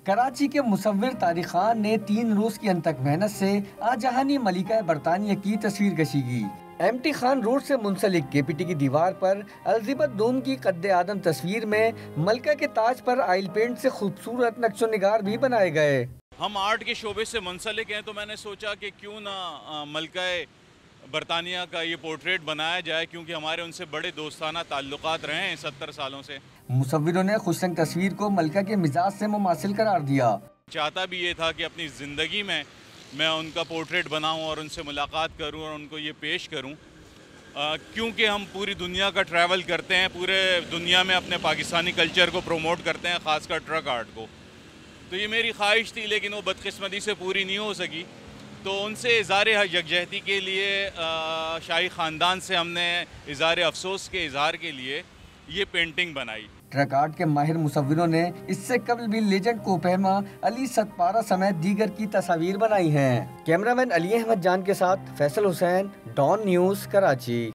کراچی کے مصور طارق خان نے 3 روز کی انتھک محنت سے آجہانی ملکہ برطانیہ کی تصویر کشی کی۔ ایم ٹی خان روڈ سے منسلک کے پی ٹی کی دیوار پر الزبتھ دوم کی قد آدم تصویر میں ملکہ کے تاج پر آئل پینٹ سے خوبصورت نقش و نگار بھی بنائے گئے۔ ہم آرٹ کے شعبے سے منسلک ہیں تو میں نے سوچا کہ کیوں نہ ملکہ برطانیہ کا یہ پورٹریٹ بنایا جائے، کیونکہ ہمارے ان سے بڑے دوستانہ تعلقات رہے ہیں 70 سالوں سے۔ مصوروں نے خوش رنگ تصویر کو ملکہ کے مزاج سے مماثل قرار دیا۔ چاہتا بھی یہ تھا کہ اپنی زندگی میں ان کا پورٹریٹ بناؤں اور ان سے ملاقات کروں اور ان کو یہ پیش کروں، کیونکہ ہم پوری دنیا کا ٹریول کرتے ہیں، پورے دنیا میں اپنے پاکستانی کلچر کو پروموٹ کرتے ہیں، خاص کر ٹرک آرٹ کو۔ تو یہ میری خواہش تھی لیکن وہ بدقسمتی سے پوری نہیں ہو سکی، تو ان سے اظہار یکجہتی کے لیے شاہی خاندان سے ہم نے اظہار افسوس کے اظہار کے لیے یہ پینٹنگ بنائی۔ ٹرک آرٹ کے ماہر مصوروں نے اس سے قبل بھی لیجنڈ کوپہما، علی ستپارہ سمیت دیگر کی تصاویر بنائی ہیں۔ کیمرامین علی احمد جان کے ساتھ فیصل حسین، ڈان نیوز، کراچی۔